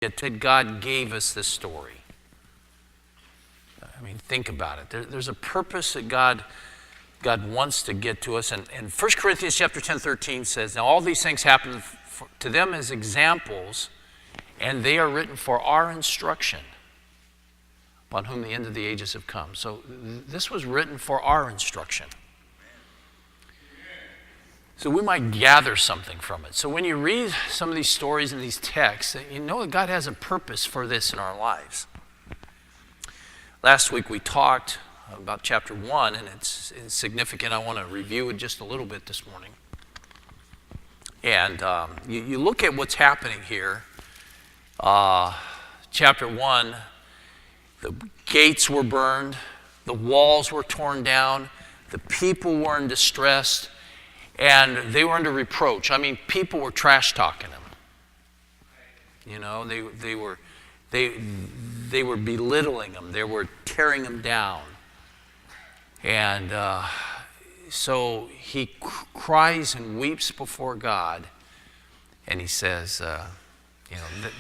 that God gave us this story. I mean, think about it. There's a purpose that God wants to get to us. And 1 Corinthians chapter 10, 13 says, now all these things happen to them as examples, and they are written for our instruction, upon whom the end of the ages have come. So this was written for our instruction. So we might gather something from it. So when you read some of these stories and these texts, you know that God has a purpose for this in our lives. Last week we talked about chapter 1, and it's significant. I want to review it just a little bit this morning. And you look at what's happening here. Chapter 1, the gates were burned, the walls were torn down, the people were in distress, and they were under reproach. I mean, people were trash talking them. You know, they were belittling them. They were tearing them down. And so he cries and weeps before God, and he says,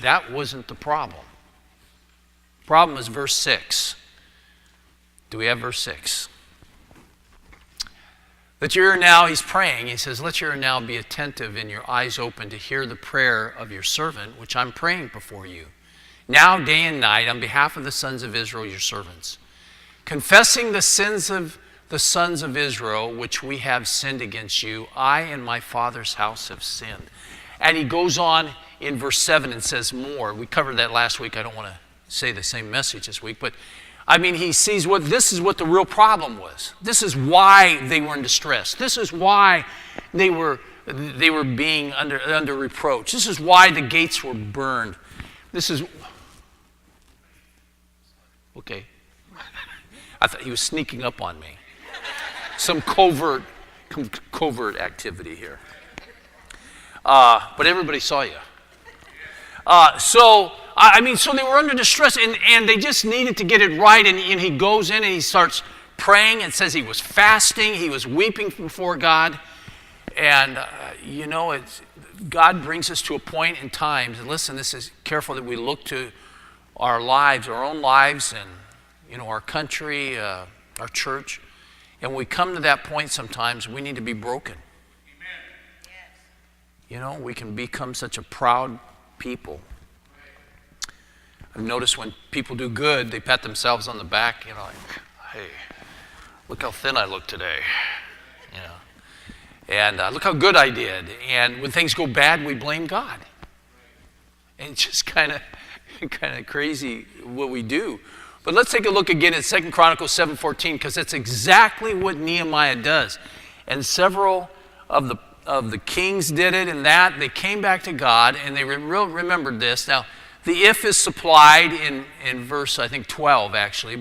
that wasn't the problem. The problem is verse 6. Do we have verse 6? Let your ear now, he's praying, he says, let your ear now be attentive and your eyes open to hear the prayer of your servant, which I'm praying before you, now day and night, on behalf of the sons of Israel, your servants, confessing the sins of the sons of Israel, which we have sinned against you. I and my father's house have sinned. And he goes on in verse 7 and says more. We covered that last week. I don't want to say the same message this week, but I mean, he sees this is what the real problem was. This is why they were in distress. This is why they were being under reproach. This is why the gates were burned. This is okay. I thought he was sneaking up on me. Some covert activity here. But everybody saw you. So they were under distress, and they just needed to get it right. And he goes in and he starts praying. It says he was fasting. He was weeping before God. And, God brings us to a point in time. And listen, this is careful that we look to our lives, our own lives, and, our country, our church. And when we come to that point sometimes, we need to be broken. Amen. We can become such a proud people. I've noticed when people do good, they pat themselves on the back, like, hey, look how thin I look today, and look how good I did. And when things go bad, we blame God. And it's just kind of crazy what we do. But let's take a look again at 2 Chronicles 7:14, because that's exactly what Nehemiah does. And several of the kings did it, and that they came back to God, and they remembered this. Now, the if is supplied in verse, I think, 12, actually.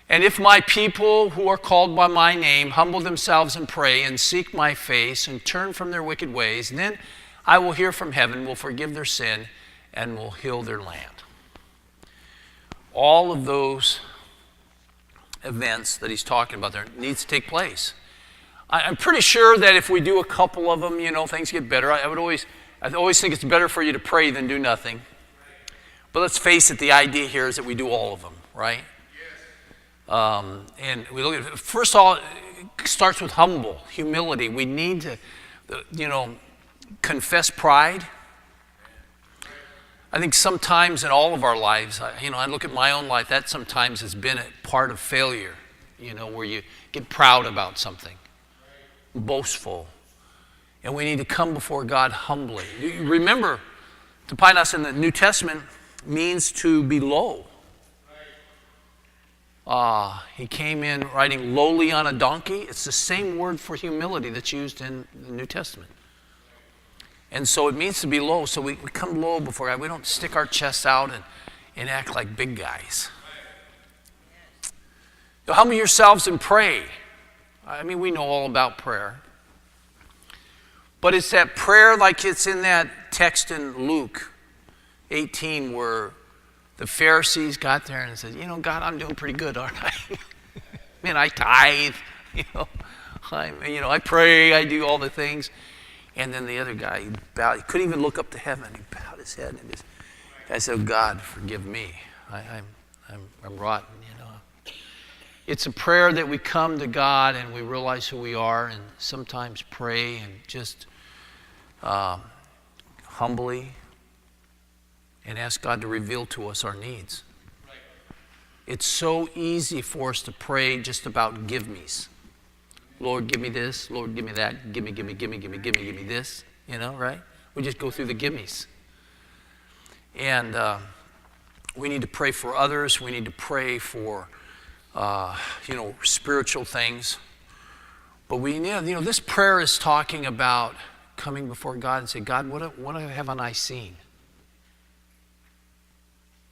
And if my people who are called by my name humble themselves and pray and seek my face and turn from their wicked ways, then I will hear from heaven, will forgive their sin, and will heal their land. All of those events that he's talking about there needs to take place. I'm pretty sure that if we do a couple of them, things get better. I always think it's better for you to pray than do nothing. But let's face it, the idea here is that we do all of them, right? Yes. And we look at, first of all, it starts with humility. We need to, confess pride. I think sometimes in all of our lives, I look at my own life, that sometimes has been a part of failure, where you get proud about something, boastful. And we need to come before God humbly. You remember, tapainos in the New Testament means to be low. He came in riding lowly on a donkey. It's the same word for humility that's used in the New Testament. And so it means to be low. So we come low before God. We don't stick our chests out and act like big guys. So humble yourselves and pray. I mean, we know all about prayer. But it's that prayer like it's in that text in Luke 18 where the Pharisees got there and said, God, I'm doing pretty good, aren't I? Man, I tithe, I pray, I do all the things. And then the other guy, he couldn't even look up to heaven. He bowed his head and I said, God, forgive me. I'm rotten, you know. It's a prayer that we come to God and we realize who we are and sometimes pray and just humbly and ask God to reveal to us our needs. It's so easy for us to pray just about give me's. Lord, give me this. Lord, give me that. Give me this. You know, right? We just go through the give me's. And we need to pray for others. We need to pray for, spiritual things. But we need, this prayer is talking about coming before God and say, God, what haven't I seen?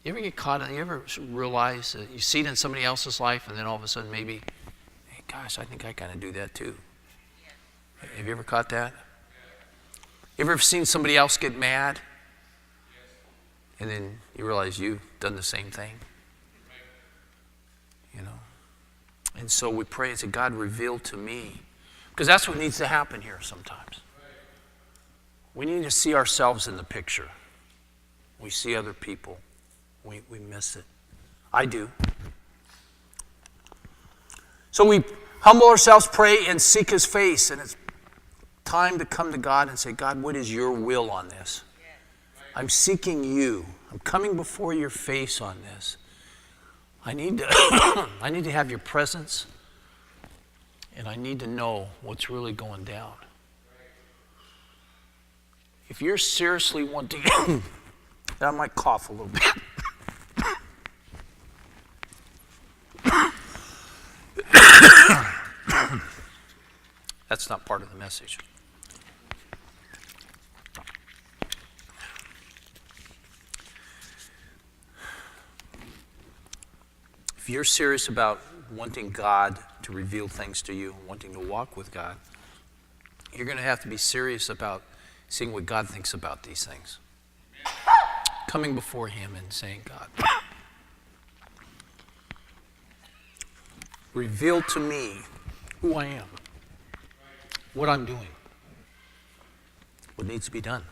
You ever get caught in, you ever realize that you see it in somebody else's life and then all of a sudden maybe, hey, gosh, I think I kind of do that too. Yes. Have you ever caught that? You ever seen somebody else get mad? And then you realize you've done the same thing. You know? And so we pray and say, God, reveal to me. Because that's what needs to happen here sometimes. We need to see ourselves in the picture. We see other people. We miss it. I do. So we humble ourselves, pray, and seek his face. And it's time to come to God and say, God, what is your will on this? I'm seeking you. I'm coming before your face on this. I need to I need to have your presence, and I need to know what's really going down. If you're seriously wanting, I might cough a little bit. That's not part of the message. If you're serious about wanting God to reveal things to you, wanting to walk with God, you're going to have to be serious about seeing what God thinks about these things. Coming before him and saying, God, reveal to me who I am, what I'm doing, what needs to be done.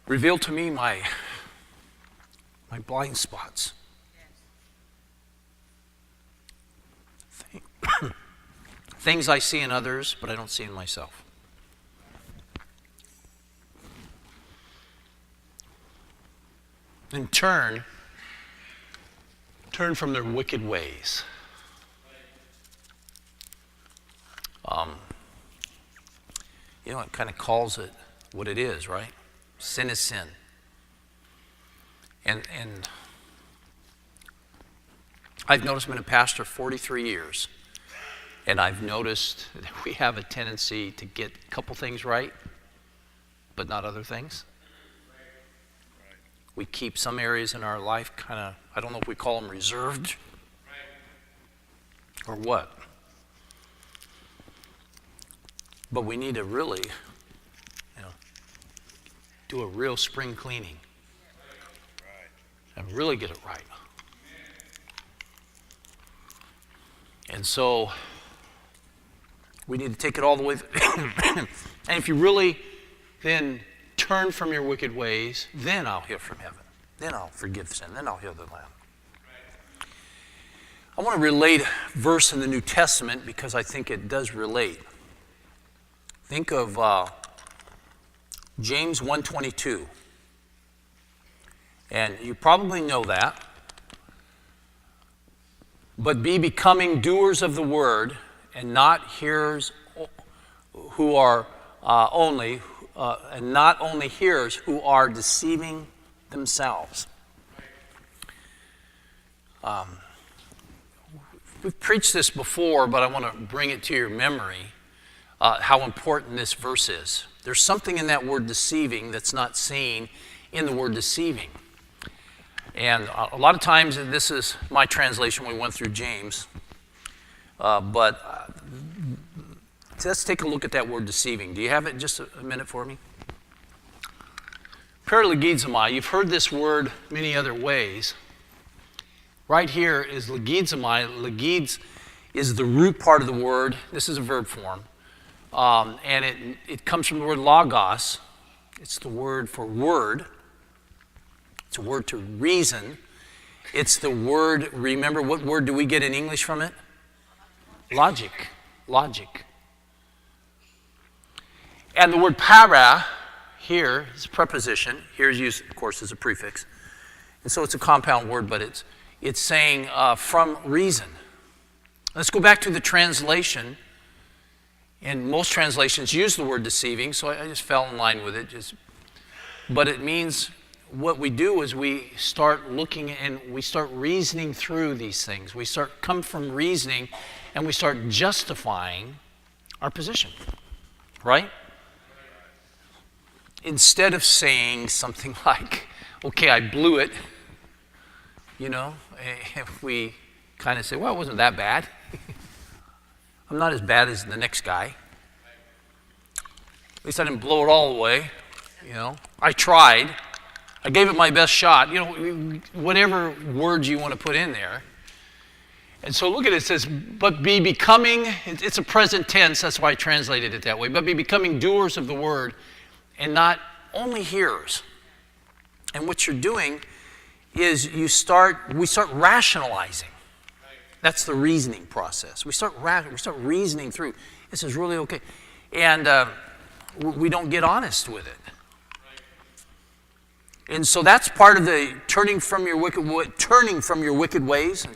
Reveal to me my blind spots. Things I see in others, but I don't see in myself. And turn from their wicked ways. It kind of calls it what it is, right? Sin is sin. And I've noticed, I've been a pastor 43 years, and I've noticed that we have a tendency to get a couple things right, but not other things. We keep some areas in our life kind of, I don't know if we call them reserved or what. But we need to really, do a real spring cleaning and really get it right. And so we need to take it all the way. And if you really then turn from your wicked ways, then I'll hear from heaven. Then I'll forgive sin. Then I'll heal the land. I want to relate a verse in the New Testament because I think it does relate. Think of James 1:22. And you probably know that. But be becoming doers of the word and not hearers who are and not only hearers who are deceiving themselves. We've preached this before, but I want to bring it to your memory, how important this verse is. There's something in that word deceiving that's not seen in the word deceiving. And a lot of times, and this is my translation, we went through James, but let's take a look at that word deceiving. Do you have it just a minute for me? Paralegizomai, you've heard this word many other ways. Right here is legizomai. Legiz is the root part of the word. This is a verb form. And it comes from the word logos. It's the word for word. It's a word to reason. It's the word, remember, what word do we get in English from it? Logic. Logic. And the word para here is a preposition. Here is used, of course, as a prefix. And so it's a compound word, but it's saying from reason. Let's go back to the translation. And most translations use the word deceiving, so I just fell in line with it. But it means what we do is we start looking and we start reasoning through these things. We come from reasoning and we start justifying our position, right? Instead of saying something like, okay, I blew it, if we kind of say, well, it wasn't that bad. I'm not as bad as the next guy. At least I didn't blow it all the way, I tried. I gave it my best shot, whatever words you want to put in there. And so look at it, it says, but be becoming, it's a present tense, that's why I translated it that way, but be becoming doers of the word and not only hearers. And what you're doing is we start rationalizing. That's the reasoning process. We start reasoning through. This is really okay. And we don't get honest with it. And so that's part of the turning from your wicked ways.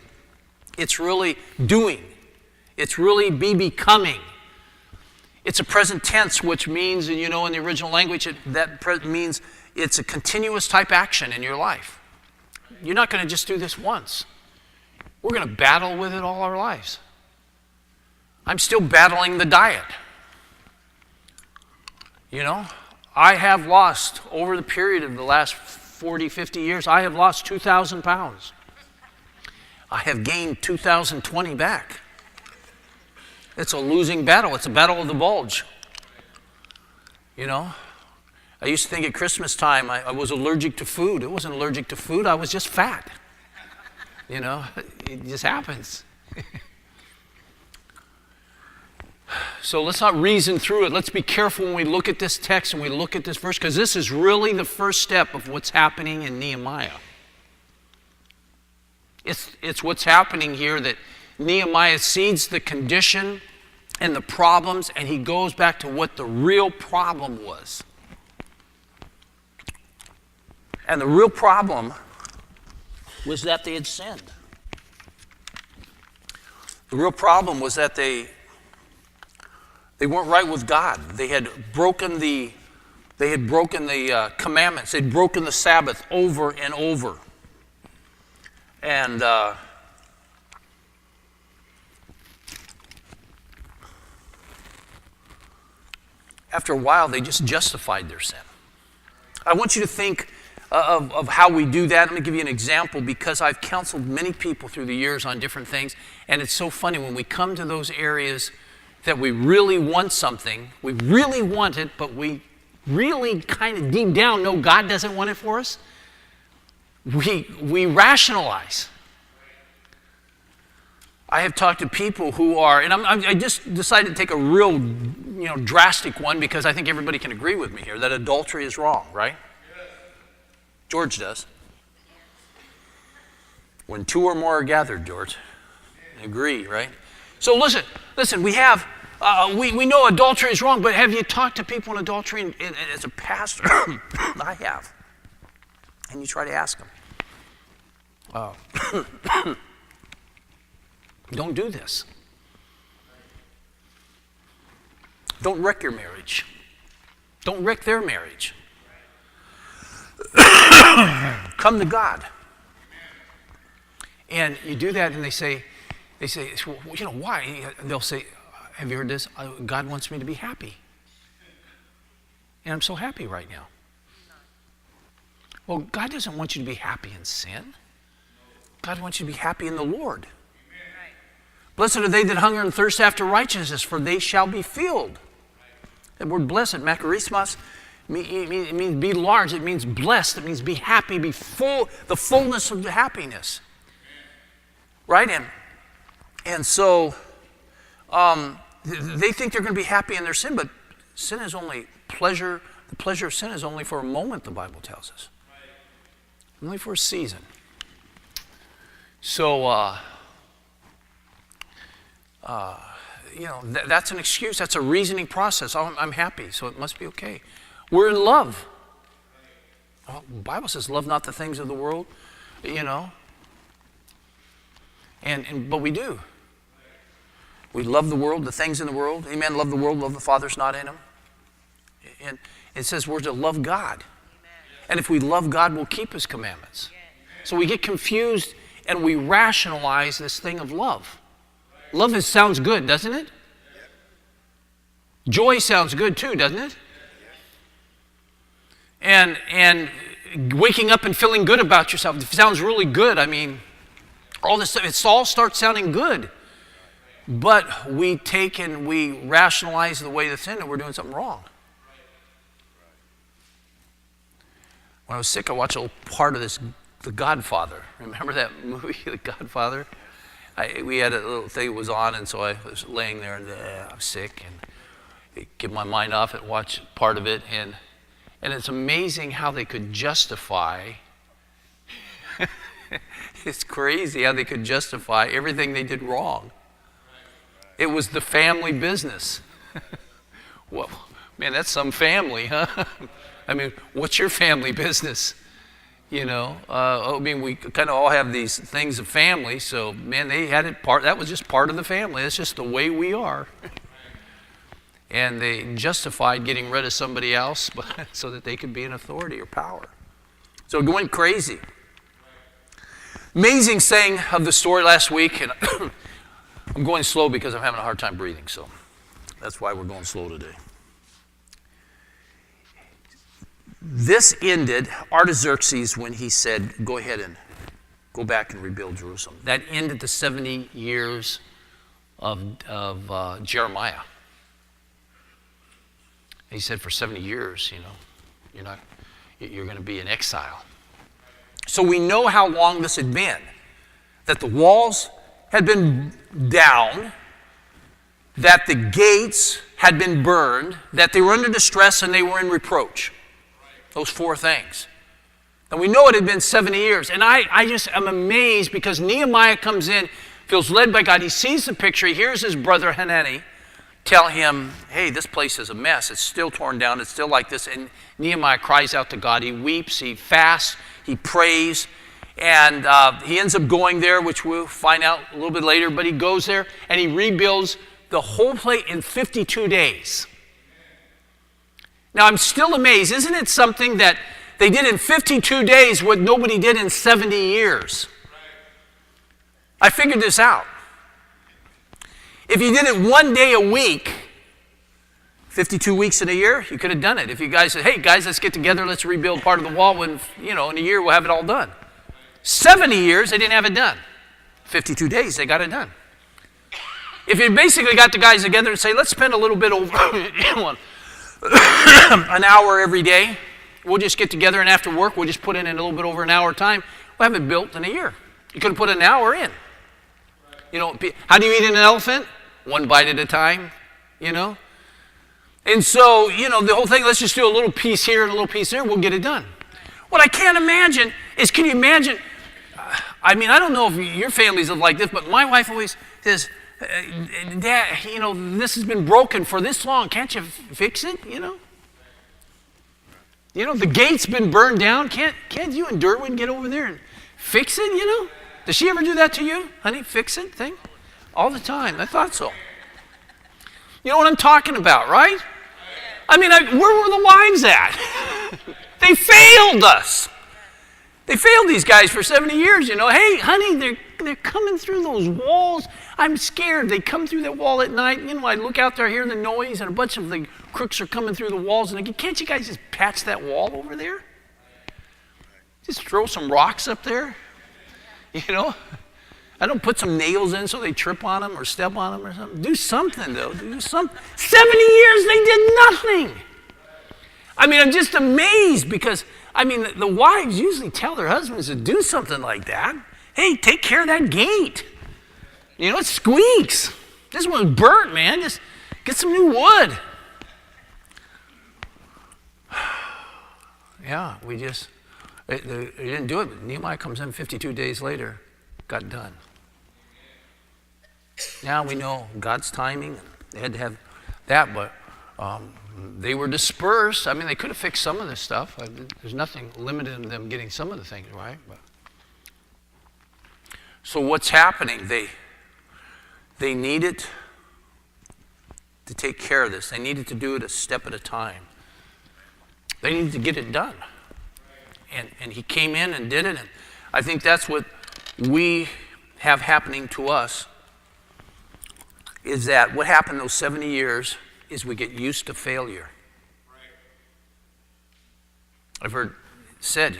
It's really doing. It's really be becoming. It's a present tense, which means, in the original language, that means it's a continuous type action in your life. You're not going to just do this once. We're going to battle with it all our lives. I'm still battling the diet. I have lost, over the period of the last 40, 50 years, I have lost 2,000 pounds. I have gained 2,020 back. It's a losing battle. It's a battle of the bulge. I used to think at Christmas time I was allergic to food. It wasn't allergic to food. I was just fat. It just happens. So let's not reason through it. Let's be careful when we look at this text and we look at this verse, because this is really the first step of what's happening in Nehemiah. It's what's happening here that Nehemiah sees the condition and the problems, and he goes back to what the real problem was. And the real problem was that they had sinned. The real problem was that they weren't right with God. They had broken the commandments. They'd broken the Sabbath over and over. And after a while, they just justified their sin. I want you to think of how we do that. Let me give you an example, because I've counseled many people through the years on different things, and it's so funny when we come to those areas that we really want something, we really want it, but we really kind of deep down know God doesn't want it for us. We rationalize. I have talked to people who are, and I just decided to take a real, drastic one, because I think everybody can agree with me here that adultery is wrong, right? Yes. George does. When two or more are gathered, George, agree, right? So listen. We have, we know adultery is wrong, but have you talked to people in adultery? And as a pastor, I have. And you try to ask them. Don't do this. Don't wreck your marriage. Don't wreck their marriage. Come to God. And you do that, and they say, well, why? And they'll say, have you heard this? God wants me to be happy. And I'm so happy right now. Well, God doesn't want you to be happy in sin. God wants you to be happy in the Lord. Blessed are they that hunger and thirst after righteousness, for they shall be filled. That word blessed, makarismas, it means be large. It means blessed. It means be happy, be full, the fullness of the happiness. Right? And so they think they're going to be happy in their sin, but sin is only pleasure The pleasure of sin is only for a moment, the Bible tells us. Only for a season. So, that's an excuse. That's a reasoning process. Oh, I'm happy, so it must be okay. We're in love. Well, the Bible says, love not the things of the world, But we do. We love the world, the things in the world. Amen. Love the world, love the Father's not in them. And it says we're to love God. And if we love God, we'll keep His commandments. So we get confused and we rationalize this thing of love. Love sounds good, doesn't it? Joy sounds good too, doesn't it? And waking up and feeling good about yourself, it sounds really good. I mean, all this stuff, it all starts sounding good. But we take and we rationalize the way that's in and we're doing something wrong. When I was sick, I watched a little part of this, The Godfather. Remember that movie, The Godfather? We had a little thing that was on, and so I was laying there, and I was sick, and get my mind off it, watch part of it, and it's amazing how they could justify. It's crazy how they could justify everything they did wrong. It was the family business. Well, man, that's some family, huh? I mean, what's your family business? We kind of all have these things of family, so, man, they had it that was just part of the family. That's just the way we are. And they justified getting rid of somebody else so that they could be in authority or power. So going crazy. Amazing saying of the story last week, and I'm going slow because I'm having a hard time breathing, so that's why we're going slow today. This ended Artaxerxes when he said, go ahead and go back and rebuild Jerusalem. That ended the 70 years of Jeremiah. He said for 70 years, you're going to be in exile. So we know how long this had been. That the walls had been down, that the gates had been burned, that they were under distress and they were in reproach. Those four things. And we know it had been 70 years. And I just am amazed because Nehemiah comes in, feels led by God. He sees the picture. He hears his brother Hanani tell him, hey, this place is a mess. It's still torn down. It's still like this. And Nehemiah cries out to God. He weeps. He fasts. He prays. And he ends up going there, which we'll find out a little bit later. But he goes there and he rebuilds the whole place in 52 days. Now, I'm still amazed. Isn't it something that they did in 52 days what nobody did in 70 years? I figured this out. If you did it one day a week, 52 weeks in a year, you could have done it. If you guys said, hey, guys, let's get together, let's rebuild part of the wall, in a year we'll have it all done. 70 years, they didn't have it done. 52 days, they got it done. If you basically got the guys together and say, let's spend a little bit over an hour every day. We'll just get together and after work, we'll just put in a little bit over an hour time. We'll have it built in a year. You could have put an hour in. How do you eat an elephant? One bite at a time, And so, the whole thing, let's just do a little piece here and a little piece there, we'll get it done. What I can't imagine is, can you imagine, I don't know if your families live like this, but my wife always says, Dad, this has been broken for this long. Can't you fix it, the gate's been burned down. Can't you and Derwin get over there and fix it, Does she ever do that to you? Honey, fix it thing? All the time. I thought so. You know what I'm talking about, right? Where were the wives at? They failed us. They failed these guys for 70 years, Hey, honey, they're coming through those walls. I'm scared. They come through that wall at night. I look out there, hear the noise, and a bunch of the crooks are coming through the walls. And I go, can't you guys just patch that wall over there? Just throw some rocks up there. I don't put some nails in so they trip on them or step on them or something. Do something, though. Do something. 70 years, they did nothing. I'm just amazed because, the wives usually tell their husbands to do something like that. Hey, take care of that gate. It squeaks. This one's burnt, man. Just get some new wood. Yeah, they didn't do it. But Nehemiah comes in 52 days later, got done. Now we know God's timing. They had to have that, but they were dispersed. I mean, they could have fixed some of this stuff. There's nothing limiting them getting some of the things right. But. So what's happening? They needed to take care of this. They needed to do it a step at a time. They needed to get it done. And he came in and did it. And I think that's what we have happening to us, is that what happened those 70 years is we get used to failure. I've heard said,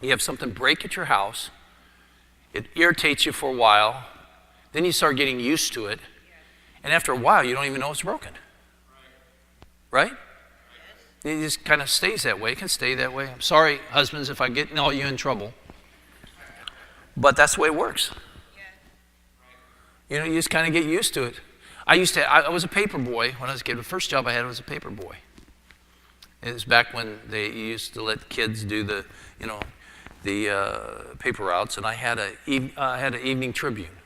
you have something break at your house, it irritates you for a while, then you start getting used to it, and after a while you don't even know it's broken. Right? It just kind of stays that way. It can stay that way. I'm sorry, husbands, if I get all you in trouble. But that's the way it works. You just kind of get used to it. I was a paper boy when I was a kid. The first job I had was a paper boy. It was back when they used to let kids do the paper routes, and I had an evening Tribune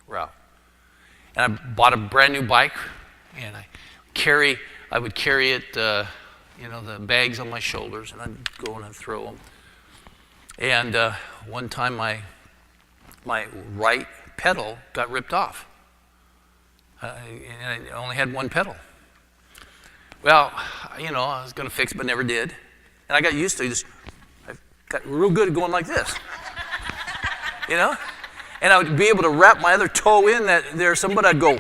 route. And I bought a brand new bike, and I would carry it, the bags on my shoulders, and I'd go and I'd throw them. And one time my right pedal got ripped off. And I only had one pedal. Well, I was going to fix it, but never did. And I got used to it. I got real good at going like this. And I would be able to wrap my other toe in there, somebody I'd go.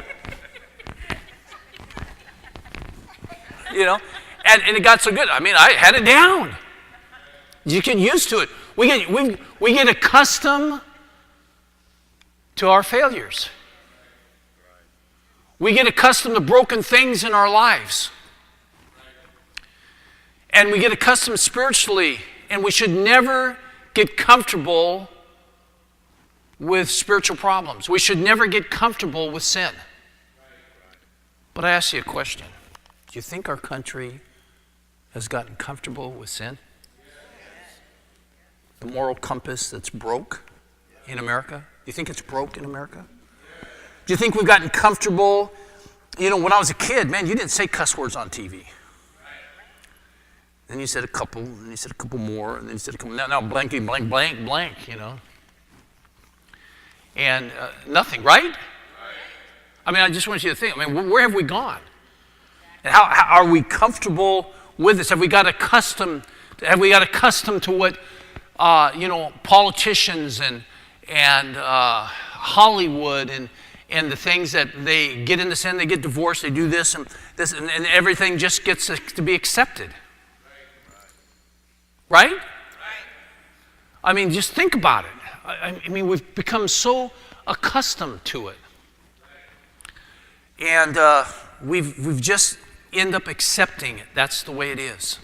And it got so good. I mean, I had it down. You get used to it. We get accustomed to our failures. We get accustomed to broken things in our lives. And we get accustomed spiritually, and we should never get comfortable with spiritual problems. We should never get comfortable with sin. But I ask you a question. Do you think our country has gotten comfortable with sin? The moral compass that's broke in America? Do you think it's broke in America? Do you think we've gotten comfortable? When I was a kid, man, you didn't say cuss words on TV. Then you said a couple, and then you said a couple more, and then you said a couple. Now blanky, blank, blank, blank, And nothing, right? I mean, I just want you to think, where have we gone? And how are we comfortable with this? Have we got accustomed to what, politicians and Hollywood and the things that they get into sin, they get divorced, they do this and everything just gets to be accepted. Right? I mean, just think about it. I mean, we've become so accustomed to it. And we've just end up accepting it. That's the way it is.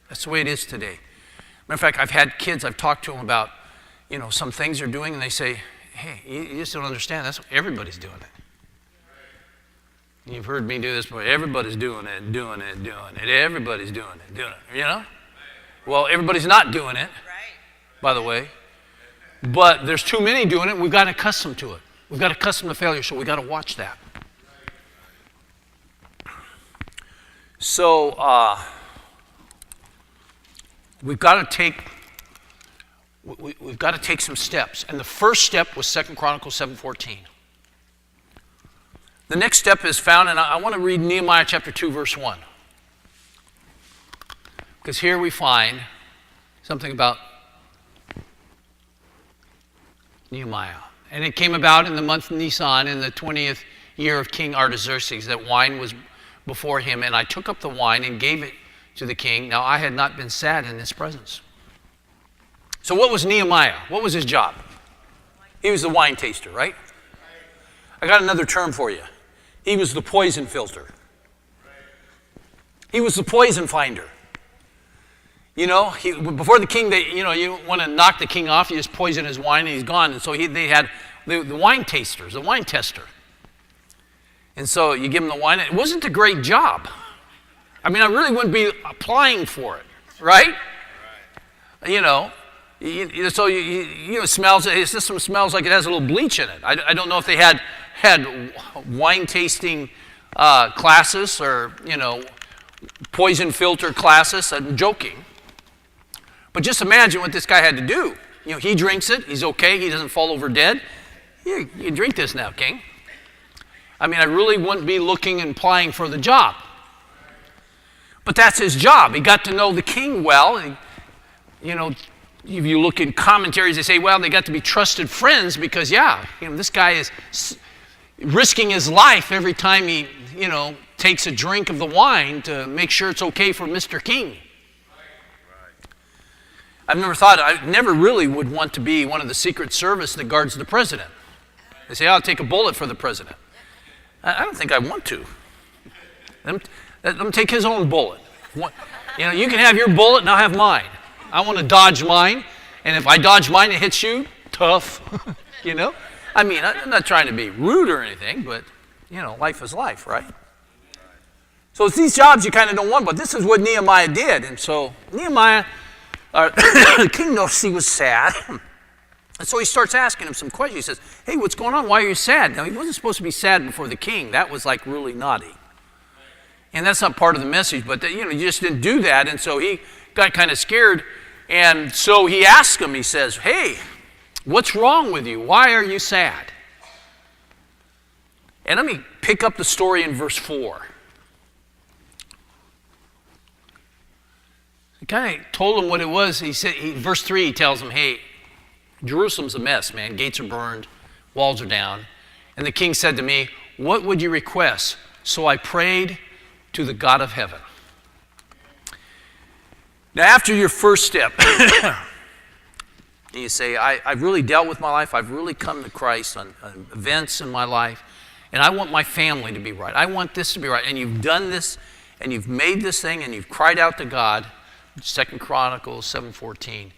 That's the way it is today. Matter of fact, I've had kids, I've talked to them about, some things they're doing, and they say, hey, you just don't understand. That's what everybody's doing it. And you've heard me do this before. Everybody's doing it. Everybody's doing it. Well, everybody's not doing it, by the way. But there's too many doing it. We've got accustomed to it. We've got accustomed to failure, so we've got to watch that. So we've got to take some steps. And the first step was 2 Chronicles 7:14. The next step is found, and I want to read Nehemiah chapter 2, verse 1. Because here we find something about Nehemiah. And it came about in the month Nisan, in the 20th year of King Artaxerxes, that wine was before him, and I took up the wine and gave it to the king. Now I had not been sad in his presence. So what was Nehemiah? What was his job? He was the wine taster, right? I got another term for you. He was the poison filter. He was the poison finder. Before the king, you want to knock the king off, you just poison his wine and he's gone. And so they had the wine tasters, the wine tester. And so you give him the wine. It wasn't a great job. I mean, I really wouldn't be applying for it, right? So it smells. It just smells like it has a little bleach in it. I don't know if they had wine tasting classes or poison filter classes. I'm joking, but just imagine what this guy had to do. He drinks it. He's okay. He doesn't fall over dead. You drink this now, King. I mean, I really wouldn't be looking and applying for the job, but that's his job. He got to know the king well. And, if you look in commentaries, they say, well, they got to be trusted friends because, this guy is risking his life every time he, takes a drink of the wine to make sure it's okay for Mr. King. I never really would want to be one of the Secret Service that guards the president. They say, I'll take a bullet for the president. I don't think I want to. Let him take his own bullet. You can have your bullet and I'll have mine. I want to dodge mine, and if I dodge mine, it hits you, tough, I mean, I'm not trying to be rude or anything, but, life is life, right? So it's these jobs you kind of don't want, but this is what Nehemiah did. And so Nehemiah, King Nossi was sad. And so he starts asking him some questions. He says, hey, what's going on? Why are you sad? Now, he wasn't supposed to be sad before the king. That was like really naughty. And that's not part of the message, but you just didn't do that. And so he got kind of scared. And so he asks him, he says, hey, what's wrong with you? Why are you sad? And let me pick up the story in verse 4. He kind of told him what it was. He said, verse 3, he tells him, hey, Jerusalem's a mess, man. Gates are burned, walls are down. And the king said to me, what would you request? So I prayed to the God of heaven. Now, after your first step, you say, I've really dealt with my life. I've really come to Christ on events in my life. And I want my family to be right. I want this to be right. And you've done this, and you've made this thing, and you've cried out to God. 2 Chronicles 7:14.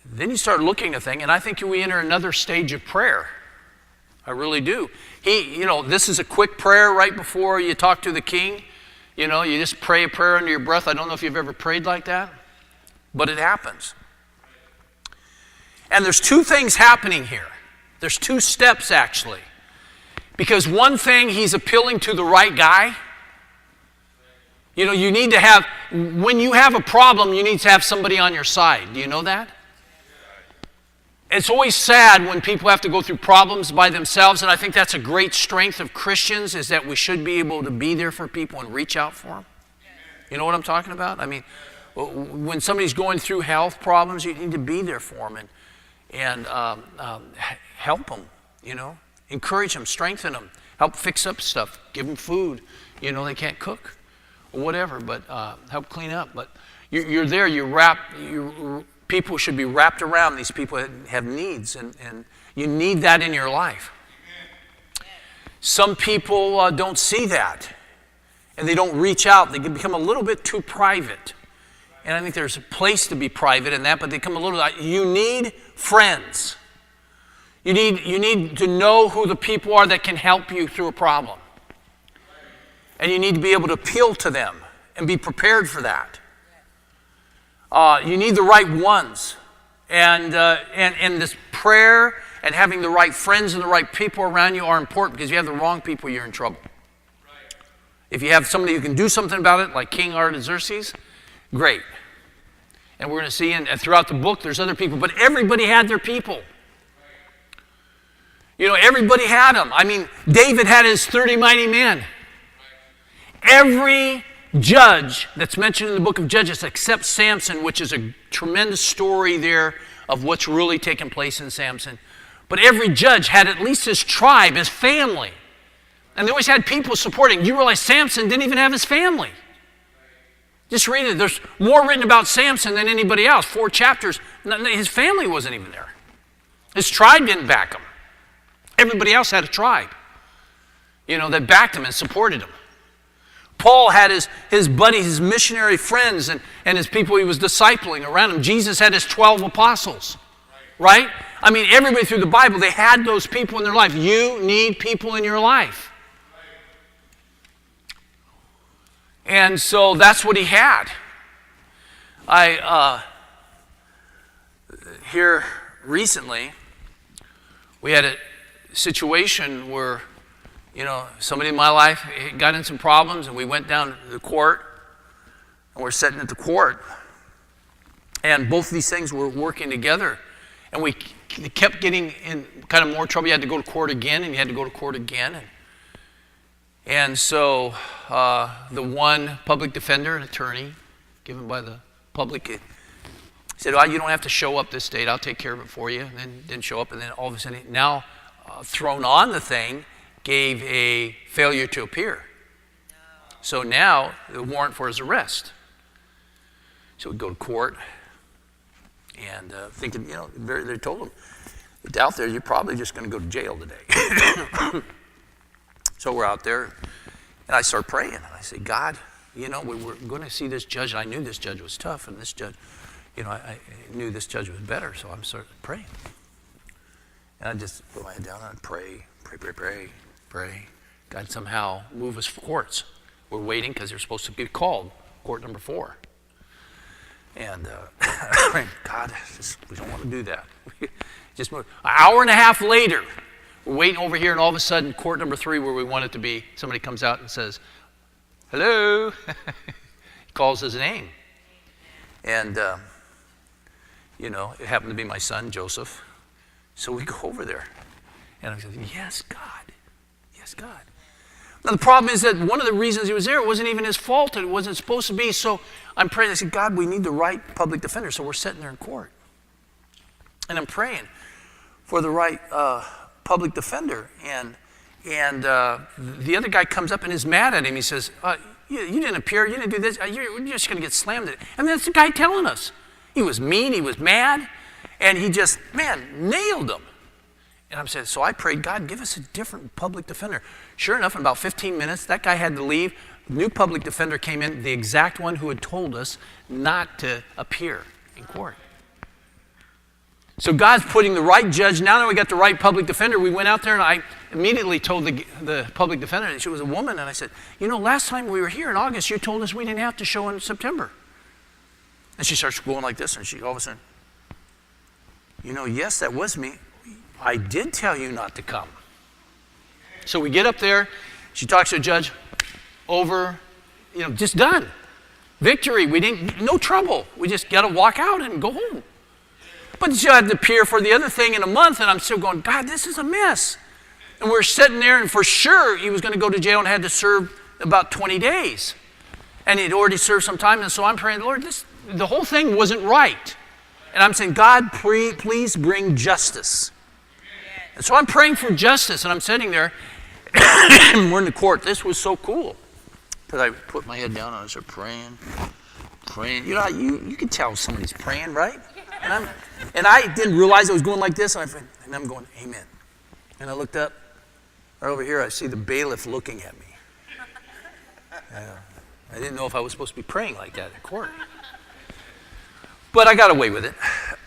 Then you start looking at things, and I think we enter another stage of prayer. I really do. This is a quick prayer right before you talk to the king. You just pray a prayer under your breath. I don't know if you've ever prayed like that, but it happens. And there's two things happening here. There's two steps, actually. Because one thing, he's appealing to the right guy. You need to have, when you have a problem, you need to have somebody on your side. Do you know that? It's always sad when people have to go through problems by themselves, and I think that's a great strength of Christians, is that we should be able to be there for people and reach out for them. You know what I'm talking about? I mean, when somebody's going through health problems, you need to be there for them and help them, encourage them, strengthen them, help fix up stuff, give them food. They can't cook or whatever, but help clean up. But you're there, people should be wrapped around these people that have needs, and you need that in your life. Some people don't see that, and they don't reach out. They can become a little bit too private. And I think there's a place to be private in that, but they come a little. You need friends. You need to know who the people are that can help you through a problem. And you need to be able to appeal to them and be prepared for that. You need the right ones, and this prayer and having the right friends and the right people around you are important, because if you have the wrong people, you're in trouble. Right. If you have somebody who can do something about it, like King Artaxerxes, great. And we're going to see throughout the book, there's other people, but everybody had their people. Everybody had them. I mean, David had his 30 mighty men. Every judge that's mentioned in the book of Judges except Samson, which is a tremendous story there of what's really taken place in Samson. But every judge had at least his tribe, his family. And they always had people supporting. You realize Samson didn't even have his family. Just read it. There's more written about Samson than anybody else. 4 chapters. His family wasn't even there. His tribe didn't back him. Everybody else had a tribe, that backed him and supported him. Paul had his buddies, his missionary friends, and his people he was discipling around him. Jesus had his 12 apostles, right? I mean, everybody through the Bible, they had those people in their life. You need people in your life. And so that's what he had. here recently, we had a situation where, somebody in my life got in some problems, and we went down to the court, and we're sitting at the court, and both of these things were working together, and we kept getting in kind of more trouble. You had to go to court again, and you had to go to court again, and so the one public defender, an attorney given by the public, he said, you don't have to show up this date. I'll take care of it for you. And then didn't show up. And then all of a sudden, now thrown on the thing, gave a failure to appear. So now the warrant for his arrest. So we go to court and thinking, they told him, it's out there, you're probably just going to go to jail today. So we're out there, and I start praying. And I say, God, we're going to see this judge. And I knew this judge was tough, and this judge, I knew this judge was better, so I'm starting praying. And I just put my head down and pray. God somehow move us for courts. We're waiting because they're supposed to get called, court number 4. And God, we don't want to do that. Just move. An hour and a half later, we're waiting over here, and all of a sudden, court number 3, where we want it to be, somebody comes out and says, hello. He calls his name. And, it happened to be my son, Joseph. So we go over there. And I said, yes, God. Yes, God. Now, the problem is that one of the reasons he was there, it wasn't even his fault. It wasn't supposed to be. So I'm praying. I said, God, we need the right public defender. So we're sitting there in court. And I'm praying for the right public defender. And the other guy comes up and is mad at him. He says, you didn't appear. You didn't do this. You're just going to get slammed. And that's the guy telling us. He was mean. He was mad. And he just, nailed him. And I'm saying, so I prayed, God, give us a different public defender. Sure enough, in about 15 minutes, that guy had to leave. New public defender came in, the exact one who had told us not to appear in court. So God's putting the right judge. Now that we got the right public defender, we went out there, and I immediately told the public defender, and she was a woman, and I said, last time we were here in August, you told us we didn't have to show in September. And she starts going like this, and she all of a sudden, yes, that was me. I did tell you not to come. So we get up there. She talks to the judge. Over, just done. Victory. No trouble. We just got to walk out and go home. But she had to appear for the other thing in a month, and I'm still going, God, this is a mess. And we're sitting there, and for sure he was going to go to jail and had to serve about 20 days. And he'd already served some time, and so I'm praying, Lord, the whole thing wasn't right. And I'm saying, God, please bring justice. And so I'm praying for justice, and I'm sitting there, and we're in the court. This was so cool. Because I put my head down, and I started praying. You can tell somebody's praying, right? And I didn't realize I was going like this, and I'm going, amen. And I looked up, right over here, I see the bailiff looking at me. I didn't know if I was supposed to be praying like that in court. But I got away with it.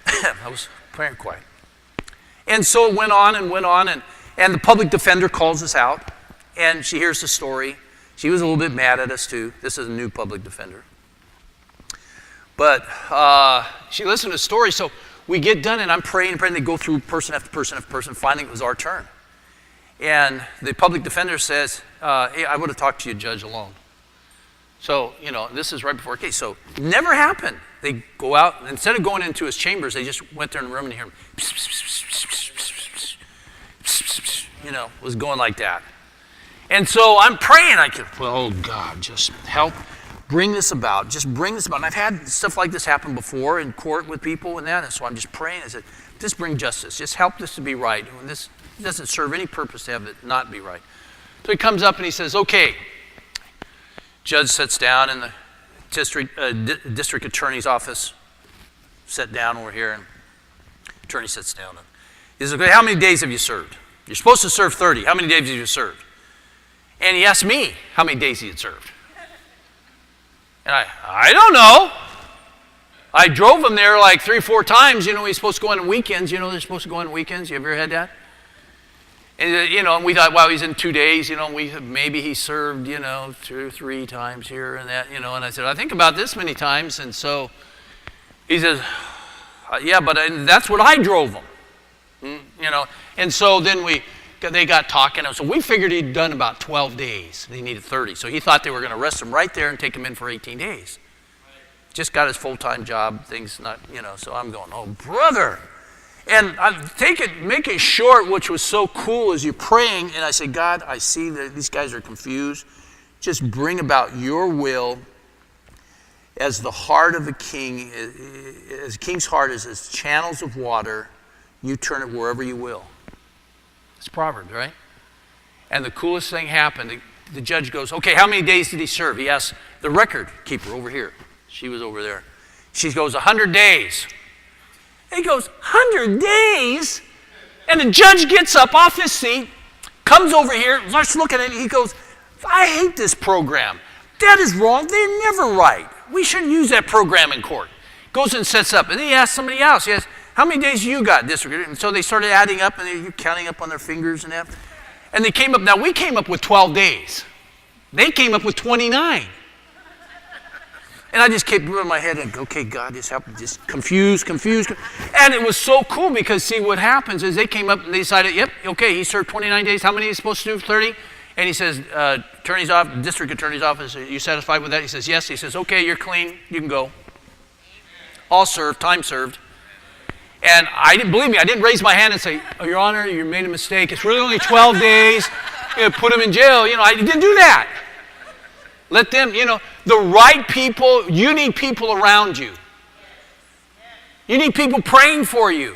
I was praying quiet. And so it went on, and the public defender calls us out, and she hears the story. She was a little bit mad at us, too. This is a new public defender. But she listened to the story, so we get done, and I'm praying. They go through person after person after person. Finally, it was our turn. And the public defender says, hey, I would have talked to you, Judge, alone. So, this is right before a case. So, never happened. They go out, and instead of going into his chambers, they just went there in the room and hear him, was going like that. And so I'm praying. Oh, God, just help bring this about. Just bring this about. And I've had stuff like this happen before in court with people and that, and so I'm just praying. I said, just bring justice. Just help this to be right. And this doesn't serve any purpose to have it not be right. So he comes up and he says, okay. Judge sits down in the district attorney's office. Sat down over here, and attorney sits down. And he says, okay, how many days have you served? You're supposed to serve 30. How many days have you served? And he asked me how many days he had served. And I don't know. I drove him there like 3 or 4 times. He's supposed to go on weekends. They're supposed to go on weekends. You ever had that? And, and we thought, wow, he's in 2 days. Maybe he served, 2 or 3 times here and that, And I said, I think about this many times. And so he says, Yeah, but that's what I drove them. You know, and so then they got talking. So we figured he'd done about 12 days. They needed 30. So he thought they were going to arrest him right there and take him in for 18 days. Just got his full-time job. Things not, you know, so I'm going, oh, brother. And make it short, which was so cool, as you're praying. And I say, God, I see that these guys are confused. Just bring about your will. As the heart of a king, as a king's heart is as channels of water, you turn it wherever you will. It's Proverbs, right? And the coolest thing happened. The judge goes, okay, how many days did he serve? He asked the record keeper over here. She was over there. She goes, 100 days. And he goes, 100 days? And the judge gets up off his seat, comes over here, starts looking at it, he goes, I hate this program. That is wrong. They're never right. We shouldn't use that program in court. Goes and sets up. And then he asks somebody else. He asks, how many days you got, district? And so they started adding up, and they're counting up on their fingers and that. And they came up. Now, we came up with 12 days. They came up with 29. And I just kept moving my head and, okay, God, just help me. Just confused. And it was so cool because, see, what happens is they came up and they decided, yep, okay, he served 29 days. How many is he supposed to do? 30? And he says, district attorney's office, are you satisfied with that? He says, yes. He says, okay, you're clean. You can go. All served, time served. And I didn't believe me. I didn't raise my hand and say, oh, Your Honor, you made a mistake. It's really only 12 days. You know, put him in jail. You know, I didn't do that. Let them, you know, the right people, you need people around you. You need people praying for you.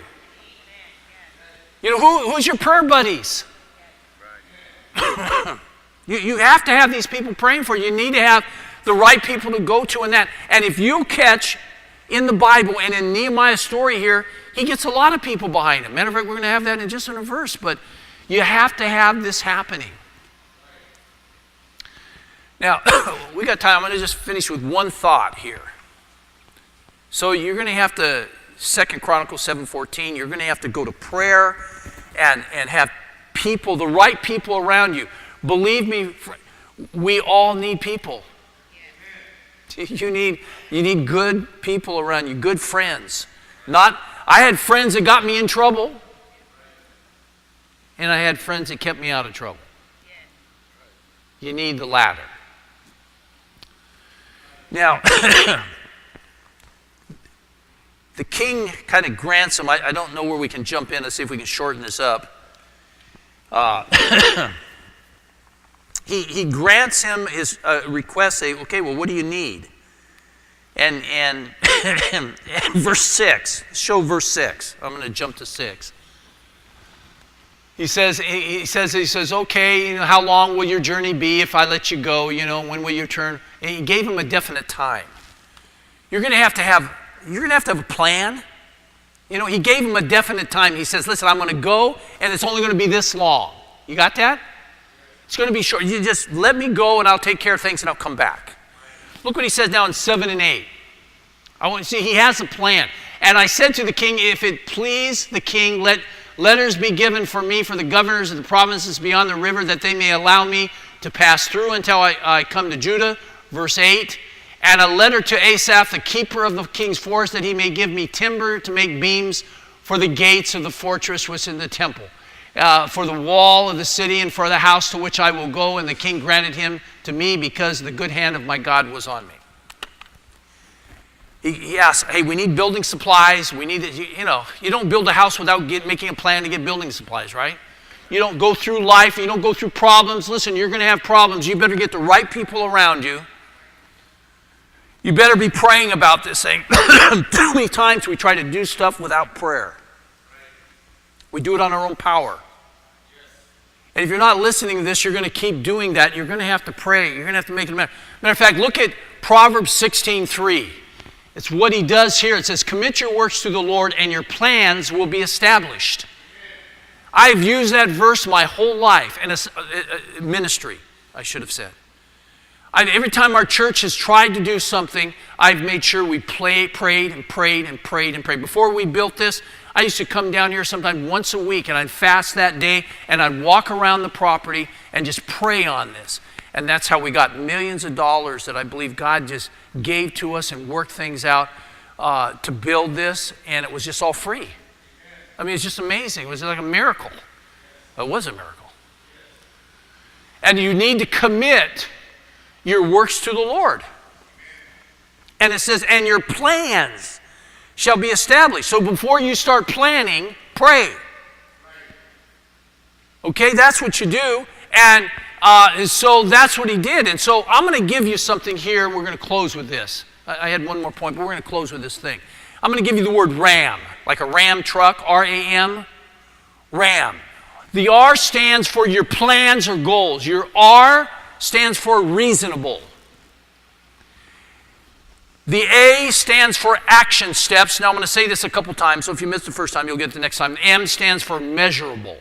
You know, who's your prayer buddies? You have to have these people praying for you. You need to have the right people to go to in that. And if you catch in the Bible and in Nehemiah's story here, he gets a lot of people behind him. Matter of fact, we're going to have that in just in a verse. But you have to have this happening. Now, we got time. I'm going to just finish with one thought here. So you're going to have to, 2 Chronicles 7:14, you're going to have to go to prayer and have people, the right people around you. Believe me, we all need people. You need good people around you, good friends. I had friends that got me in trouble, and I had friends that kept me out of trouble. You need the latter. Now, the king kind of grants him, I don't know where we can jump in. Let's see if we can shorten this up. He grants him his request, say, okay, well, what do you need? And verse 6, show verse 6. I'm going to jump to 6. He says, okay, you know, how long will your journey be if I let you go? You know, when will you turn? And he gave him a definite time. You're going to have to have a plan. You know, he gave him a definite time. He says, listen, I'm going to go, and it's only going to be this long. You got that? It's going to be short. You just let me go, and I'll take care of things, and I'll come back. Look what he says now in 7 and 8. I want you to see he has a plan. And I said to the king, if it please the king, let letters be given for me for the governors of the provinces beyond the river, that they may allow me to pass through until I come to Judah. Verse 8. And a letter to Asaph, the keeper of the king's forest, that he may give me timber to make beams for the gates of the fortress which is in the temple, for the wall of the city, and for the house to which I will go. And the king granted him to me because the good hand of my God was on me. He asked, hey, we need building supplies. We need, you don't build a house without making a plan to get building supplies, right? You don't go through life. You don't go through problems. Listen, you're going to have problems. You better get the right people around you. You better be praying about this thing. Too many times we try to do stuff without prayer. We do it on our own power. And if you're not listening to this, you're going to keep doing that. You're going to have to pray. You're going to have to make it a matter. Matter of fact, look at Proverbs 16:3. It's what he does here. It says, commit your works to the Lord, and your plans will be established. I've used that verse my whole life, and ministry, I should have said. Every time our church has tried to do something, I've made sure we prayed. Before we built this, I used to come down here sometime once a week, and I'd fast that day, and I'd walk around the property and just pray on this. And that's how we got millions of dollars that I believe God just gave to us and worked things out. to build this, and it was just all free. I mean, it's just amazing. It was like a miracle. It was a miracle. And you need to commit your works to the Lord. And it says, and your plans shall be established. So before you start planning, pray. Okay, that's what you do. And so that's what he did. And so I'm going to give you something here, and we're going to close with this. I had one more point, but we're going to close with this thing. I'm going to give you the word RAM, like a Ram truck, R-A-M, RAM. The R stands for your plans or goals. Your R stands for reasonable. The A stands for action steps. Now I'm going to say this a couple times, so if you missed the first time, you'll get it the next time. M stands for measurable.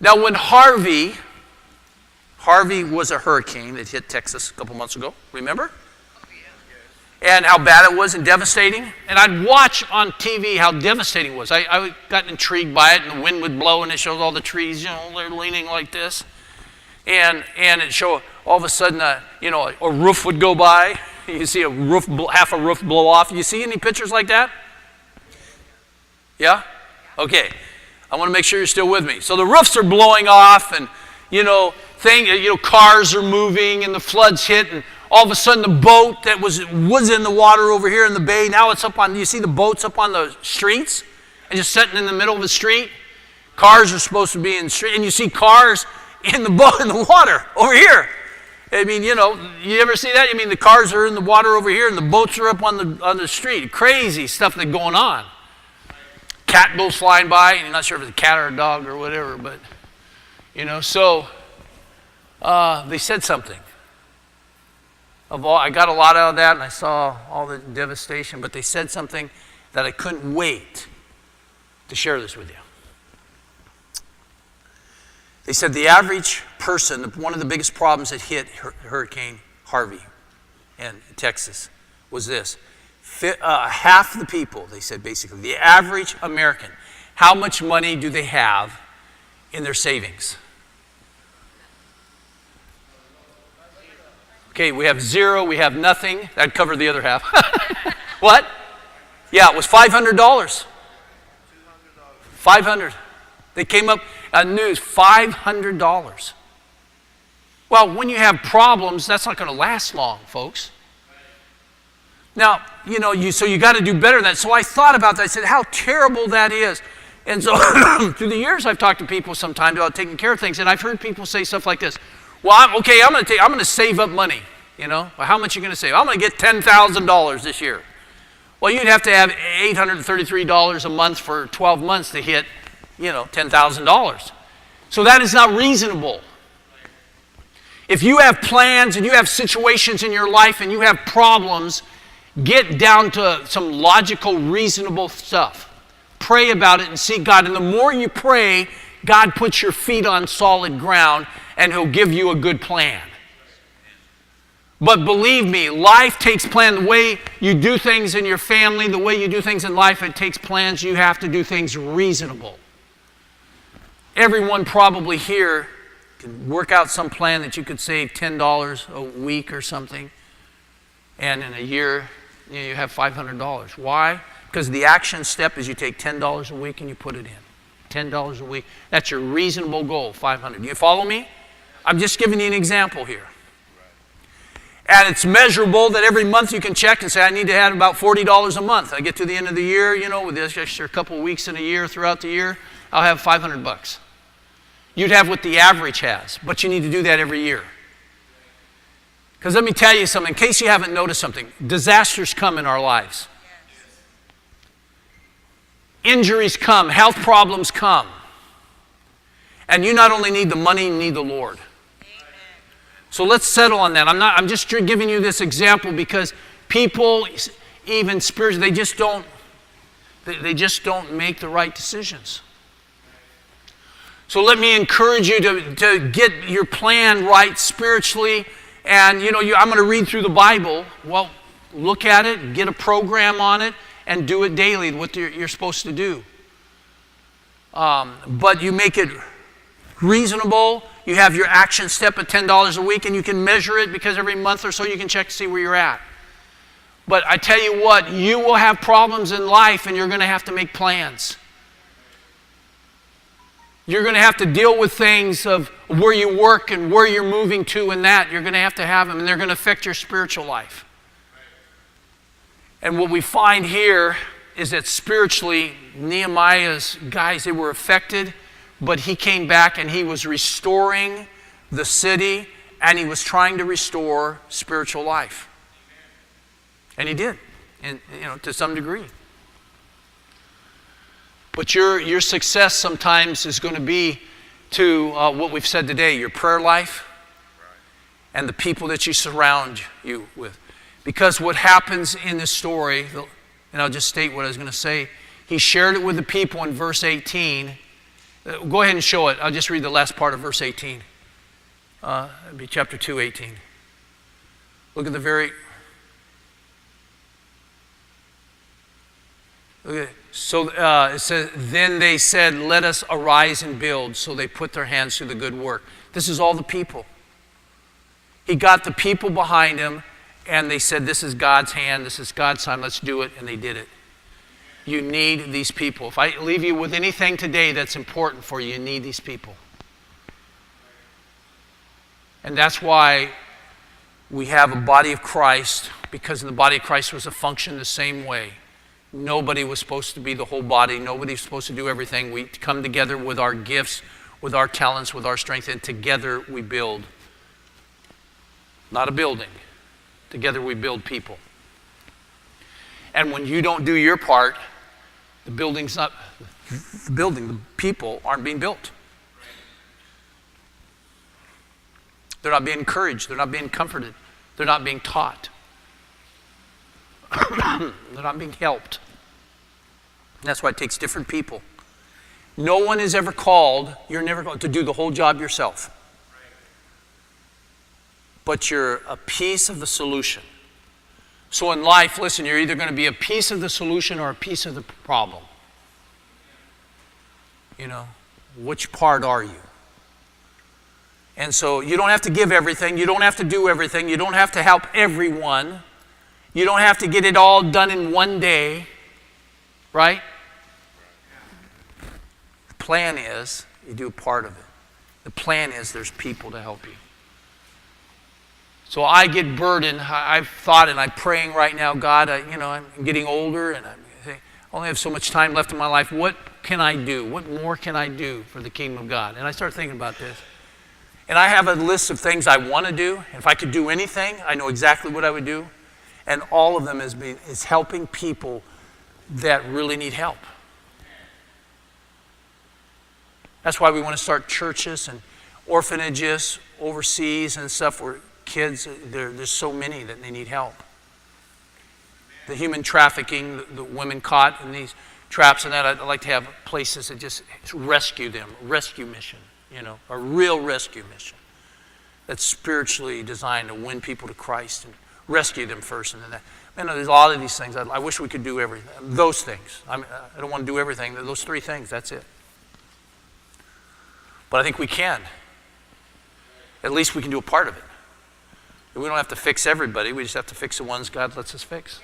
Now when Harvey was a hurricane that hit Texas a couple months ago, remember? And how bad it was and devastating. And I'd watch on TV how devastating it was. I got intrigued by it, and the wind would blow, and it shows all the trees, they're leaning like this. And it showed all of a sudden, a roof would go by. You see half a roof blow off. You see any pictures like that? Yeah? Okay. I want to make sure you're still with me. So the roofs are blowing off, and cars are moving, and the floods hit, and all of a sudden the boat that was in the water over here in the bay, now it's up on, you see the boats up on the streets and just sitting in the middle of the street? Cars are supposed to be in the street, and you see cars in the boat in the water over here. I mean, you ever see that? I mean, the cars are in the water over here, and the boats are up on the street. Crazy stuff that's going on. Cat goes flying by, and you're not sure if it's a cat or a dog or whatever, but, so they said something. I got a lot out of that, and I saw all the devastation, but they said something that I couldn't wait to share this with you. They said the average person, one of the biggest problems that hit Hurricane Harvey in Texas was this. Half the people, they said basically, the average American, how much money do they have in their savings? Okay, we have zero, we have nothing. That'd cover the other half. What? Yeah, it was $500. $500. They came up on news, $500. Well, when you have problems, that's not going to last long, folks. Now, so you got to do better than that. So I thought about that. I said, how terrible that is. And so through the years, I've talked to people sometimes about taking care of things, and I've heard people say stuff like this. Well, I'm going to save up money. Well, how much are you going to save? I'm going to get $10,000 this year. Well, you'd have to have $833 a month for 12 months to hit, $10,000. So that is not reasonable. If you have plans and you have situations in your life and you have problems, get down to some logical, reasonable stuff. Pray about it and seek God. And the more you pray, God puts your feet on solid ground, and He'll give you a good plan. But believe me, life takes plan. The way you do things in your family, the way you do things in life, it takes plans. You have to do things reasonable. Everyone probably here can work out some plan that you could save $10 a week or something, and in a year you have $500. Why? Because the action step is you take $10 a week and you put it in. $10 a week. That's your reasonable goal, $500. Do you follow me? I'm just giving you an example here. And it's measurable that every month you can check and say, I need to have about $40 a month. I get to the end of the year, with this extra couple of weeks in a year throughout the year, I'll have $500. You'd have what the average has, but you need to do that every year. Because let me tell you something, in case you haven't noticed something, disasters come in our lives. Injuries come, health problems come. And you not only need the money, you need the Lord. So let's settle on that. I'm just giving you this example because people, even spiritually, they just don't make the right decisions. So let me encourage you to get your plan right spiritually. And I'm going to read through the Bible. Well, look at it, get a program on it, and do it daily, what you're supposed to do. But you make it reasonable. You have your action step at $10 a week, and you can measure it because every month or so you can check to see where you're at. But I tell you what, you will have problems in life and you're going to have to make plans. You're going to have to deal with things of where you work and where you're moving to and that. You're going to have them, and they're going to affect your spiritual life. And what we find here is that spiritually, Nehemiah's guys, they were affected, but he came back and he was restoring the city, and he was trying to restore spiritual life. And he did, and to some degree. But your success sometimes is going to be to what we've said today, your prayer life and the people that you surround you with. Because what happens in this story, and I'll just state what I was going to say, he shared it with the people in verse 18. Go ahead and show it. I'll just read the last part of verse 18. It'll be chapter 2, 18. Look at the very... So it says, then they said, let us arise and build. So they put their hands to the good work. This is all the people. He got the people behind him, and they said, this is God's hand, this is God's time, let's do it, and they did it. You need these people. If I leave you with anything today that's important for you, you need these people. And that's why we have a body of Christ, because the body of Christ was to function the same way. Nobody was supposed to be the whole body. Nobody was supposed to do everything. We come together with our gifts, with our talents, with our strength, and together we build. Not a building. Together we build people. And when you don't do your part, the people aren't being built. They're not being encouraged. They're not being comforted. They're not being taught. They're not being helped. And that's why it takes different people. No one is ever called, you're never called to do the whole job yourself. But you're a piece of the solution. So in life, listen, you're either going to be a piece of the solution or a piece of the problem. Which part are you? And so you don't have to give everything. You don't have to do everything. You don't have to help everyone. You don't have to get it all done in one day, right? The plan is you do a part of it. The plan is there's people to help you. So I get burdened. I've thought and I'm praying right now, God, I'm getting older and I only have so much time left in my life. What can I do? What more can I do for the kingdom of God? And I start thinking about this. And I have a list of things I want to do. And if I could do anything, I know exactly what I would do. And all of them is helping people that really need help. That's why we want to start churches and orphanages overseas and stuff where kids, there's so many that they need help. The human trafficking, the women caught in these traps and that, I'd like to have places that just rescue them, rescue mission, a real rescue mission that's spiritually designed to win people to Christ and rescue them first and then that. There's a lot of these things. I wish we could do everything. Those things. I don't want to do everything. Those three things, that's it. But I think we can. At least we can do a part of it. We don't have to fix everybody. We just have to fix the ones God lets us fix.